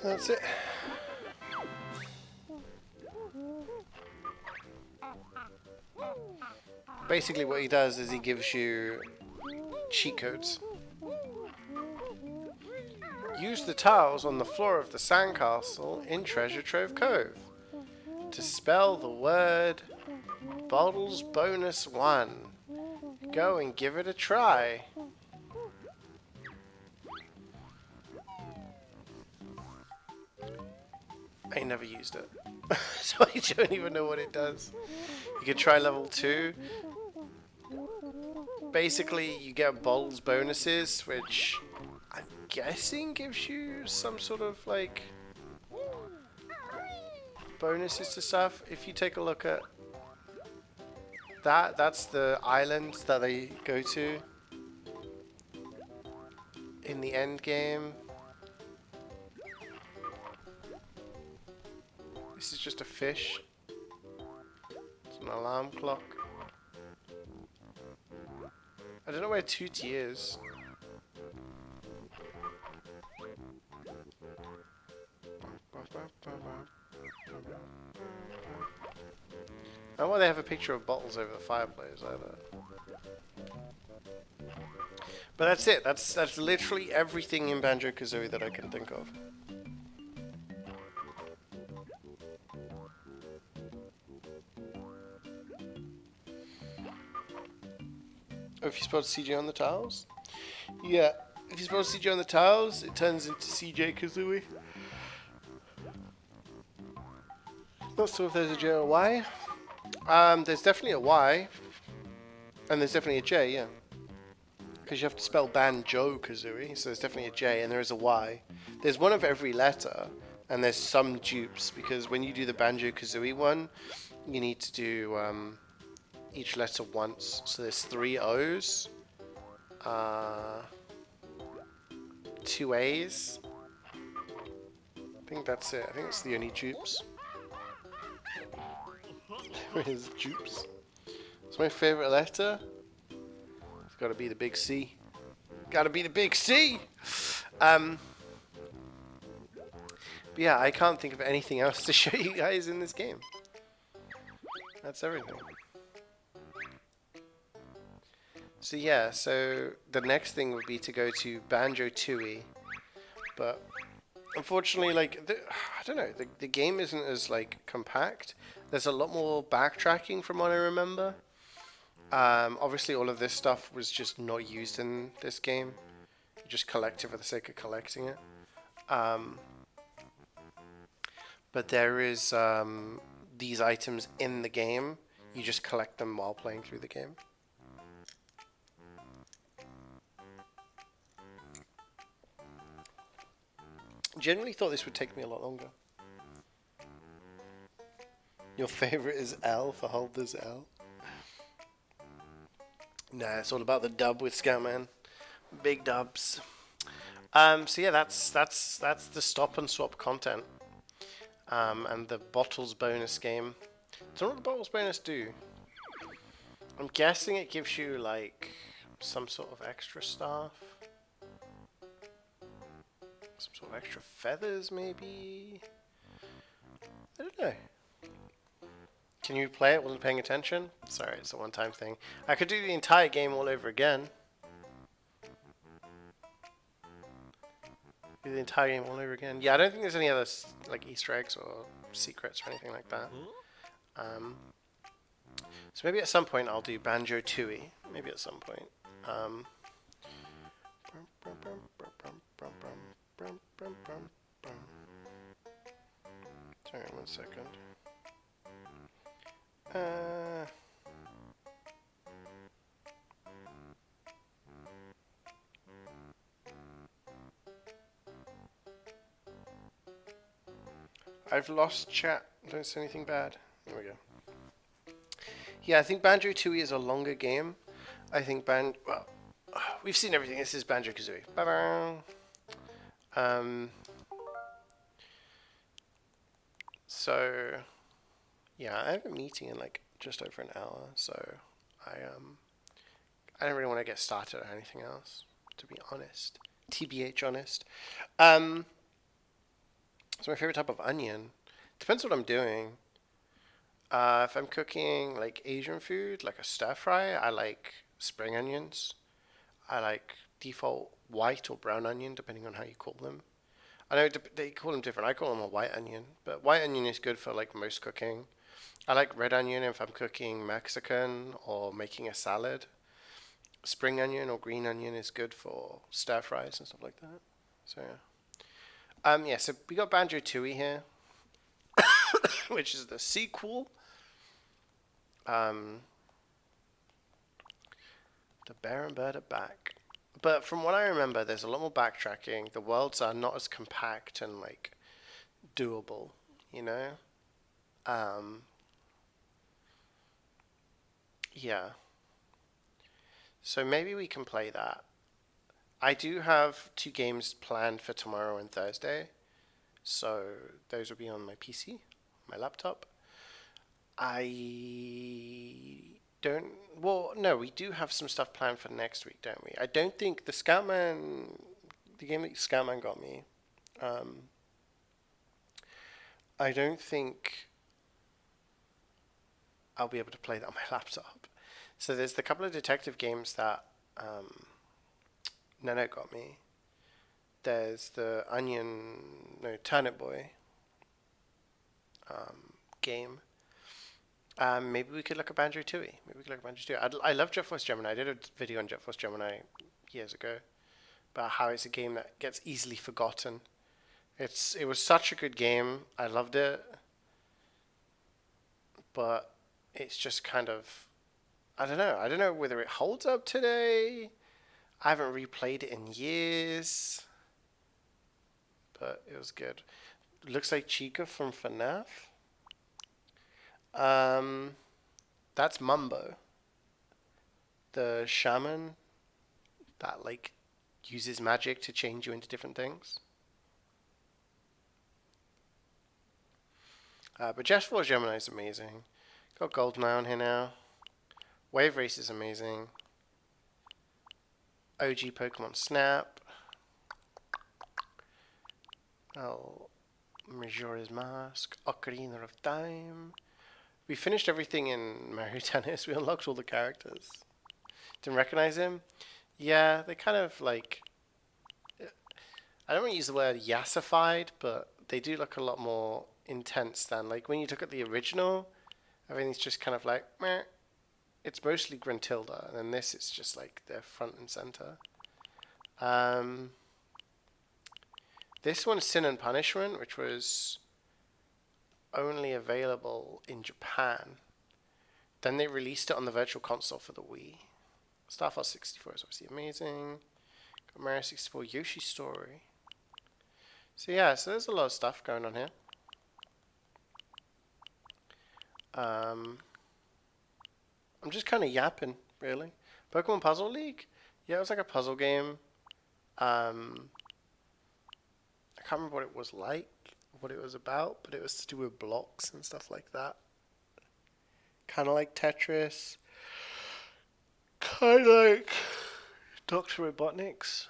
That's it. Basically what he does is he gives you cheat codes. Use the tiles on the floor of the sandcastle in Treasure Trove Cove to spell the word Bottles Bonus 1. Go and give it a try. I never used it, so I don't even know what it does. You can try level 2. Basically, you get bottles bonuses, which I'm guessing gives you some sort of like bonuses to stuff. If you take a look at that, that's the island that they go to in the end game. This is just a fish. It's an alarm clock. I don't know where Tootie is. I don't know why they have a picture of bottles over the fireplace either. But that's it. That's literally everything in Banjo-Kazooie that I can think of. Oh, if you spell CeeJaey on the tiles? Yeah. If you spell CeeJaey on the tiles, it turns into CeeJaey Kazooie. Not sure if there's a J or a Y. There's definitely a Y. And there's definitely a J, yeah. Because you have to spell Banjo-Kazooie, so there's definitely a J, and there is a Y. There's one of every letter, and there's some dupes, because when you do the Banjo-Kazooie one, you need to do each letter once. So there's 3 O's, 2 A's. I think that's it. I think it's the only dupes. Where's dupes? It's my favorite letter. It's got to be the big C. Got to be the big C. But yeah, I can't think of anything else to show you guys in this game. That's everything. So yeah, so the next thing would be to go to Banjo-Tooie, but unfortunately, like, I don't know, the game isn't as, like, compact. There's a lot more backtracking from what I remember. Obviously all of this stuff was just not used in this game. You just collect it for the sake of collecting it. But there is these items in the game. You just collect them while playing through the game. Generally thought this would take me a lot longer. Your favorite is L for hold this L? Nah, it's all about the dub with Scoutman. Big dubs. So yeah, that's the stop and swap content. And the bottles bonus game. Don't know what the bottles bonus do. I'm guessing it gives you like some sort of extra stuff. Some sort of extra feathers, maybe? I don't know. Can you play it while paying attention? Sorry, it's a one-time thing. I could do the entire game all over again. Do the entire game all over again. Yeah, I don't think there's any other like Easter eggs or secrets or anything like that. So maybe at some point I'll do Banjo-Tooie. Maybe at some point. Sorry, 1 second. I've lost chat. Don't say anything bad. There we go. Yeah, I think Banjo-Tooie is a longer game. I think well, we've seen everything. This is Banjo-Kazooie. Bye-bye. So, yeah, I have a meeting in like just over an hour, so I don't really want to get started on anything else, to be honest. TBH honest. So my favorite type of onion depends what I'm doing. If I'm cooking like Asian food, like a stir fry, I like spring onions. I like default white or brown onion, depending on how you call them. I know they call them different. I call them a white onion, but white onion is good for like most cooking. I like red onion if I'm cooking Mexican or making a salad. Spring onion or green onion is good for stir fries and stuff like that. So yeah. So we got Banjo-Tooie here, which is the sequel. The bear and bird are back. But from what I remember, there's a lot more backtracking. The worlds are not as compact and like doable, you know? Yeah. So maybe we can play that. I do have 2 games planned for tomorrow and Thursday. So those will be on my PC, my laptop. Well, no, we do have some stuff planned for next week, don't we? I don't think the game that Scoutman got me, I don't think I'll be able to play that on my laptop. So there's the couple of detective games that Nano got me. There's the Turnip Boy game. Maybe we could look at Banjo-Tooie. I love Jet Force Gemini. I did a video on Jet Force Gemini years ago about how it's a game that gets easily forgotten. It was such a good game. I loved it, but it's just kind of, I don't know. I don't know whether it holds up today. I haven't replayed it in years, but it was good. Looks like Chica from FNAF. That's Mumbo, the shaman that like uses magic to change you into different things. But Jet Force Gemini is amazing. Got Goldeneye on here now. Wave Race is amazing. OG Pokemon Snap. Oh, Majora's Mask. Ocarina of Time. We finished everything in Mario Tennis. We unlocked all the characters. Didn't recognize him? Yeah, they kind of like, I don't want to use the word yassified, but they do look a lot more intense than, like, when you look at the original, everything's just kind of like, meh. It's mostly Gruntilda, and then this it's just like they're front and center. This one's Sin and Punishment, which was only available in Japan. Then they released it on the Virtual Console for the Wii. Star Fox 64 is obviously amazing. Got Mario 64, Yoshi's Story. So yeah, so there's a lot of stuff going on here. I'm just kind of yapping, really. Pokemon Puzzle League? Yeah, it was like a puzzle game. I can't remember what it was like, what it was about, but it was to do with blocks and stuff like that. Kind of like Tetris. Kind of like Dr. Robotnik's.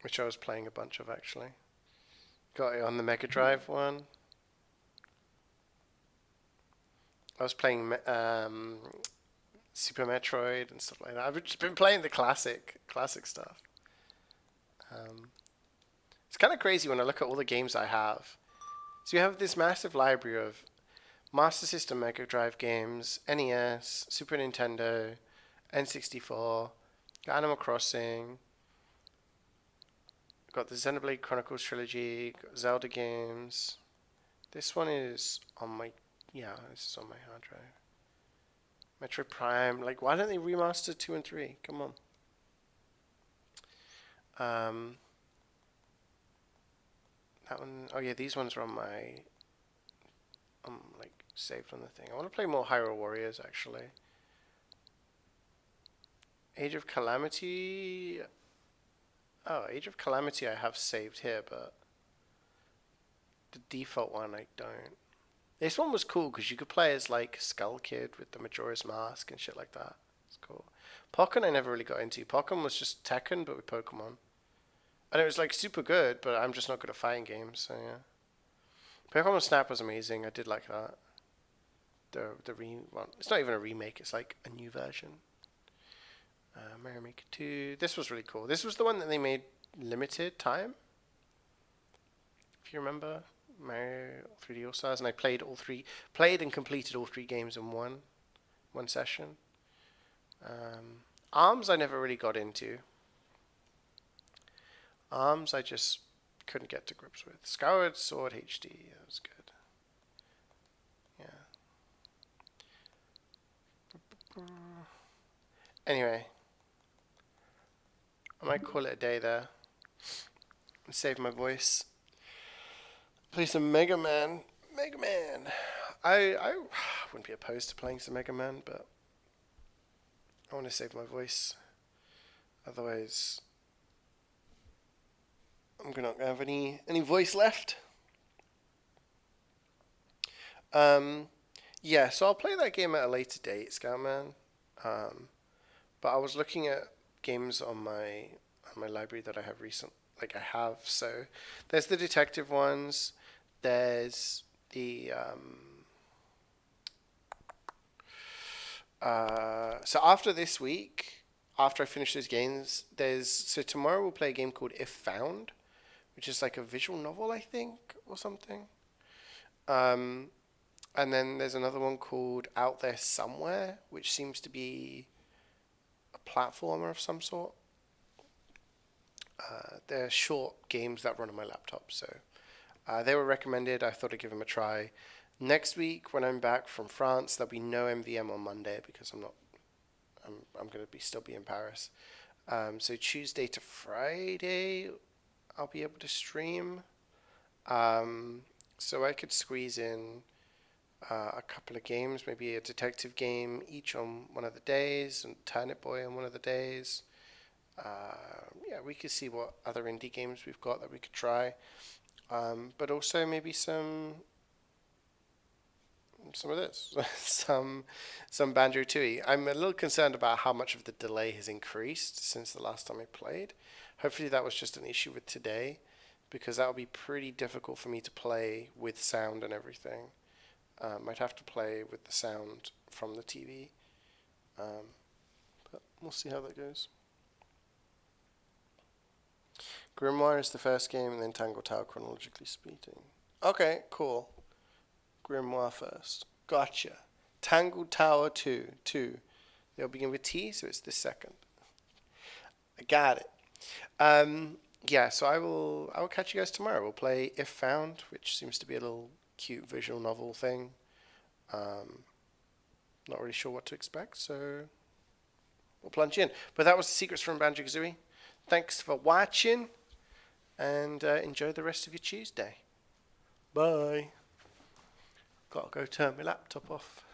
Which I was playing a bunch of, actually. Got it on the Mega Drive one. I was playing Super Metroid and stuff like that. I've just been playing the classic stuff. It's kind of crazy when I look at all the games I have. So you have this massive library of Master System Mega Drive games, NES, Super Nintendo, N64, got Animal Crossing, got the Xenoblade Chronicles trilogy, got Zelda games. This one is on my, this is on my hard drive. Metroid Prime, like, why don't they remaster 2 and 3? Come on. That one, oh yeah, these ones are on my, like, saved on the thing. I want to play more Hyrule Warriors, actually. Age of Calamity. Oh, Age of Calamity I have saved here, but the default one I don't. This one was cool because you could play as like Skull Kid with the Majora's Mask and shit like that. It's cool. Pokken I never really got into. Pokken was just Tekken but with Pokemon. And it was like super good, but I'm just not good at fighting games, so yeah. Pokemon Snap was amazing. I did like that. Well, it's not even a remake, it's like a new version. Mario Maker 2. This was really cool. This was the one that they made limited time. If you remember, Mario 3D All Stars, and I played and completed all 3 games in one session. ARMS I never really got into. ARMS I just couldn't get to grips with. Skyward Sword HD, that was good. Yeah. Anyway, I might call it a day there and save my voice. Play some Mega Man. Mega Man. I wouldn't be opposed to playing some Mega Man, but I want to save my voice. Otherwise, I'm not gonna have any voice left. Yeah, so I'll play that game at a later date, Scoutman. But I was looking at games on my library that I have so there's the detective ones, there's the So after this week, after I finish those games, so tomorrow we'll play a game called If Found, which is like a visual novel, I think, or something. Um, and then there's another one called Out There Somewhere, which seems to be a platformer of some sort. They're short games that run on my laptop, so they were recommended. I thought I'd give them a try. Next week, when I'm back from France, there'll be no MVM on Monday because I'm not. I'm going to still be in Paris. So Tuesday to Friday, I'll be able to stream. So I could squeeze in a couple of games, maybe a detective game each on one of the days, and Turnip Boy on one of the days. Yeah, we could see what other indie games we've got that we could try, but also maybe some of this, some Banjo-Tooie. I'm a little concerned about how much of the delay has increased since the last time I played. Hopefully that was just an issue with today, because that would be pretty difficult for me to play with sound and everything. I'd have to play with the sound from the TV, but we'll see how that goes. Grimoire is the first game, and then Tangle Tower chronologically speaking. Okay, cool. Grimoire first. Gotcha. Tangle Tower 2. They'll begin with T, so it's the second. I got it. Yeah, so I will catch you guys tomorrow. We'll play If Found, which seems to be a little cute visual novel thing. Not really sure what to expect, so we'll plunge in. But that was the Secrets from Banjo-Kazooie. Thanks for watching, and enjoy the rest of your Tuesday. Bye. Gotta go turn my laptop off.